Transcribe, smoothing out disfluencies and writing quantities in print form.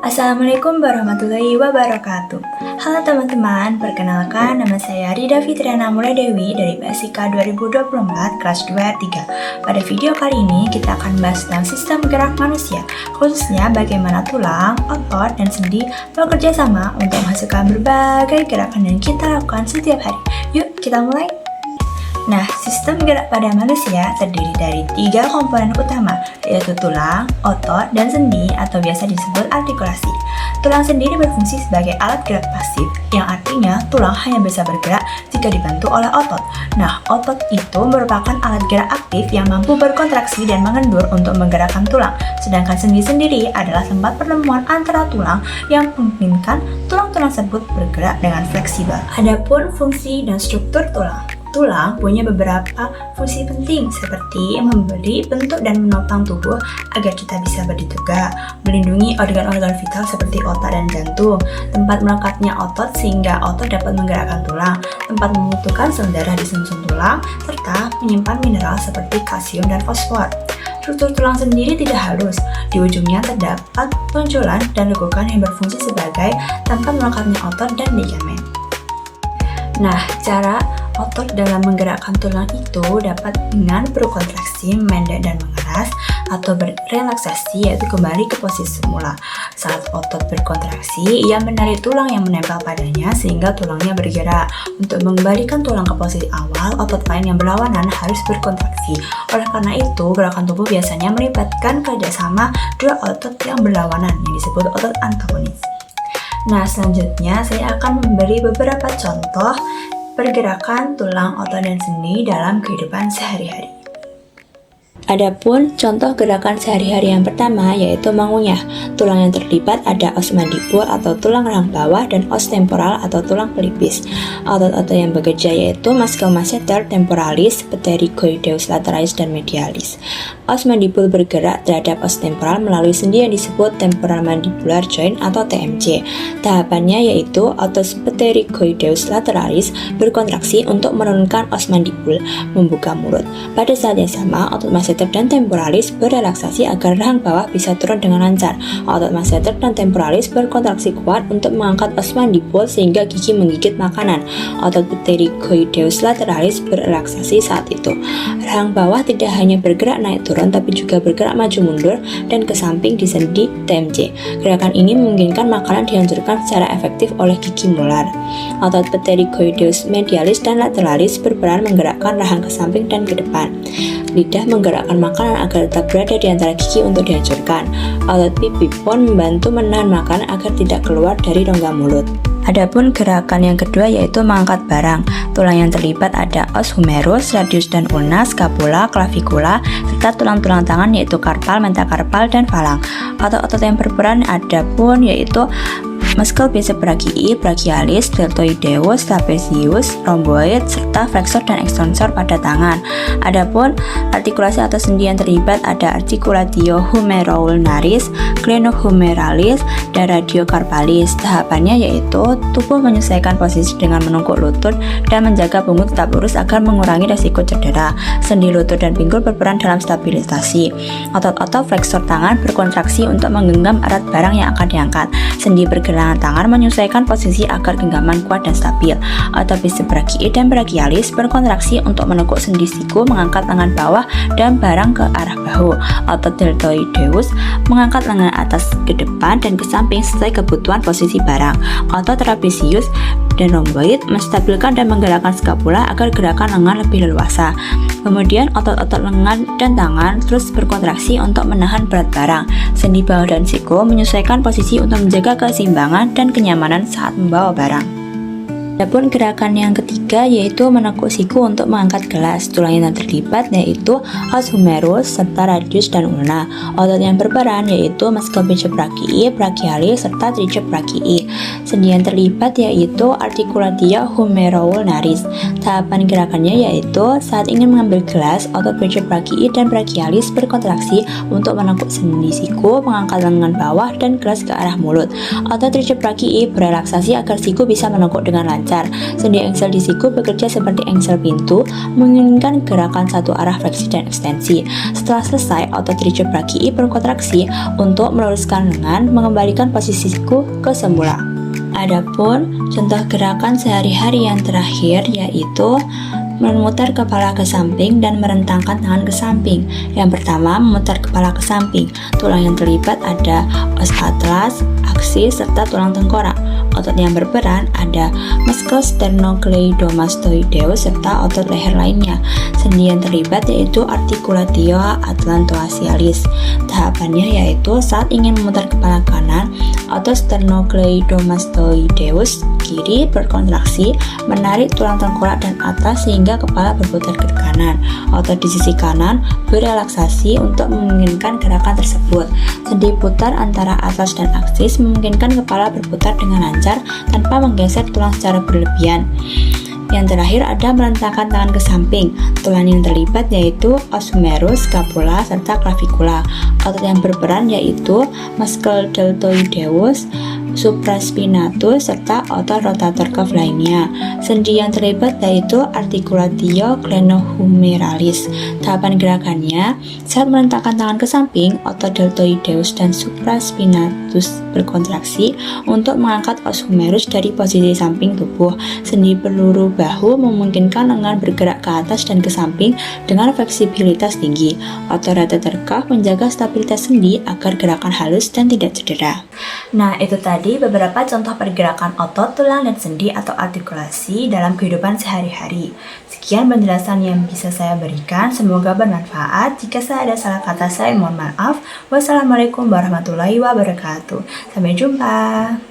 Assalamualaikum warahmatullahi wabarakatuh. Halo teman-teman, perkenalkan nama saya Rida Fitriana Mulaidewi dari PSIK 2024 kelas 2 R3. Pada video kali ini kita akan bahas tentang sistem gerak manusia, khususnya bagaimana tulang, otot, dan sendi bekerja sama untuk menghasilkan berbagai gerakan yang kita lakukan setiap hari. Yuk kita mulai. Nah, sistem gerak pada manusia terdiri dari 3 komponen utama, yaitu tulang, otot, dan sendi atau biasa disebut artikulasi. Tulang sendiri berfungsi sebagai alat gerak pasif, yang artinya tulang hanya bisa bergerak jika dibantu oleh otot. Nah, otot itu merupakan alat gerak aktif yang mampu berkontraksi dan mengendur untuk menggerakkan tulang, sedangkan sendi sendiri adalah tempat pertemuan antara tulang yang memungkinkan tulang-tulang tersebut bergerak dengan fleksibel. Adapun fungsi dan struktur tulang. Tulang punya beberapa fungsi penting seperti memberi bentuk dan menopang tubuh agar kita bisa berdiri tegak, melindungi organ-organ vital seperti otak dan jantung, tempat melekatnya otot sehingga otot dapat menggerakkan tulang, tempat membutuhkan sel darah di sumsum tulang, serta menyimpan mineral seperti kalsium dan fosfor. Struktur tulang sendiri tidak halus, di ujungnya terdapat tonjolan dan lekukan yang berfungsi sebagai tempat melekatnya otot dan ligamen. Nah, cara otot dalam menggerakkan tulang itu dapat dengan berkontraksi, memendek dan mengeras, atau berrelaksasi yaitu kembali ke posisi semula. Saat otot berkontraksi, ia menarik tulang yang menempel padanya sehingga tulangnya bergerak. Untuk mengembalikan tulang ke posisi awal, otot lain yang berlawanan harus berkontraksi. Oleh karena itu, gerakan tubuh biasanya melibatkan kerjasama dua otot yang berlawanan yang disebut otot antagonis. Nah, selanjutnya saya akan memberi beberapa contoh pergerakan tulang, otot, dan sendi dalam kehidupan sehari-hari. Adapun contoh gerakan sehari-hari yang pertama yaitu mengunyah. Tulang yang terlibat ada os mandibul atau tulang rahang bawah dan os temporal atau tulang pelipis. Otot-otot yang bekerja yaitu muscle masseter temporalis, pterygoideus lateralis, dan medialis. Os mandibul bergerak terhadap os temporal melalui sendi yang disebut temporal mandibular joint atau TMJ. Tahapannya yaitu otot pterygoideus lateralis berkontraksi untuk menurunkan os mandibul, membuka mulut. Pada saat yang sama, otot masseter dan temporalis berrelaksasi agar rahang bawah bisa turun dengan lancar. Otot masseter dan temporalis berkontraksi kuat untuk mengangkat os mandibul sehingga gigi menggigit makanan. Otot pterygoideus lateralis berrelaksasi saat itu. Rahang bawah tidak hanya bergerak naik turun tapi juga bergerak maju mundur dan ke samping di sendi TMJ. Gerakan ini memungkinkan makanan dihancurkan secara efektif oleh gigi molar. Otot pterygoideus medialis dan lateralis berperan menggerakkan rahang ke samping dan ke depan. Lidah menggerakkan makanan agar tetap berada di antara gigi untuk dihancurkan. Otot pipi pun membantu menahan makanan agar tidak keluar dari rongga mulut. Adapun gerakan yang kedua yaitu mengangkat barang. Tulang yang terlibat ada os humerus, radius dan ulna, scapula, clavicula, serta tulang-tulang tangan yaitu karpal, metakarpal, dan falang. Otot-otot yang berperan ada pun yaitu muscle bicep brachii, brachialis, deltoideus, trapezius, rhomboid, serta flexor dan extensor pada tangan. Adapun artikulasi atau sendi yang terlibat ada articulatio humeroulnaris, glenohumeralis, dan radiocarpalis. Tahapannya yaitu tubuh menyesuaikan posisi dengan menungkuk lutut dan menjaga punggung tetap lurus agar mengurangi resiko cedera. Sendi lutut dan pinggul berperan dalam stabilisasi. Otot-otot flexor tangan berkontraksi untuk menggenggam erat barang yang akan diangkat. Sendi bergerak tangan menyesuaikan posisi agar genggaman kuat dan stabil. Otot bicep brachii dan brachialis berkontraksi untuk menekuk sendi siku, mengangkat lengan bawah dan barang ke arah bahu. Otot deltoideus mengangkat lengan atas ke depan dan ke samping sesuai kebutuhan posisi barang. Otot trapezius dan rhomboid menstabilkan dan menggerakkan scapula agar gerakan lengan lebih leluasa. Kemudian otot-otot lengan dan tangan terus berkontraksi untuk menahan berat barang. Sendi bahu dan siku menyesuaikan posisi untuk menjaga keseimbangan dan kenyamanan saat membawa barang. Adapun gerakan yang ketiga yaitu menekuk siku untuk mengangkat gelas. Tulang yang terlibat yaitu os humerus serta radius dan ulna. Otot yang berperan yaitu muscle bicep brachii, brachialis, serta tricep brachii. Sendi yang terlibat yaitu articulatio humeroulnaris. Tahapan gerakannya yaitu saat ingin mengambil gelas, otot bicep brachii dan brachialis berkontraksi untuk menekuk sendi siku, mengangkat lengan bawah dan gelas ke arah mulut. Otot tricep brachii berelaksasi agar siku bisa menekuk dengan lancar. Sendi engsel di siku bekerja seperti engsel pintu, menginginkan gerakan satu arah fleksi dan ekstensi. Setelah selesai, otot tricep brachii berkontraksi untuk meluruskan lengan, mengembalikan posisi siku ke semula. Adapun contoh gerakan sehari-hari yang terakhir yaitu memutar kepala ke samping dan merentangkan tangan ke samping. Yang pertama, memutar kepala ke samping. Tulang yang terlibat ada os atlas, aksis, serta tulang tengkorak. Otot yang berperan ada muscle sternocleidomastoideus serta otot leher lainnya. Sendi yang terlibat yaitu articulatio atlantoaxialis. Tahapannya yaitu saat ingin memutar kepala kanan, otot sternocleidomastoideus kiri berkontraksi, menarik tulang tengkorak dan atas sehingga kepala berputar ke kanan. Otot di sisi kanan berelaksasi untuk memungkinkan gerakan tersebut. Sendi putar antara atlas dan aksis memungkinkan kepala berputar dengan lancar tanpa menggeser tulang secara berlebihan. Yang terakhir ada merentangkan tangan ke samping. Tulang yang terlibat yaitu os humerus, scapula, serta clavicula. Otot yang berperan yaitu muscle deltoideus, supraspinatus, serta otot rotator cuff lainnya. Sendi yang terlibat yaitu articulatio glenohumeralis. Tahapan gerakannya, saat merentangkan tangan ke samping, otot deltoideus dan supraspinatus berkontraksi untuk mengangkat os humerus dari posisi samping tubuh. Sendi peluru bahu memungkinkan lengan bergerak ke atas dan ke samping dengan fleksibilitas tinggi. Otot rotator cuff menjaga stabilitas sendi agar gerakan halus dan tidak cedera. Nah, itu tadi beberapa contoh pergerakan otot, tulang, dan sendi atau artikulasi dalam kehidupan sehari-hari. Sekian penjelasan yang bisa saya berikan, semoga bermanfaat. Jika saya ada salah kata, saya mohon maaf. Wassalamualaikum warahmatullahi wabarakatuh. Sampai jumpa.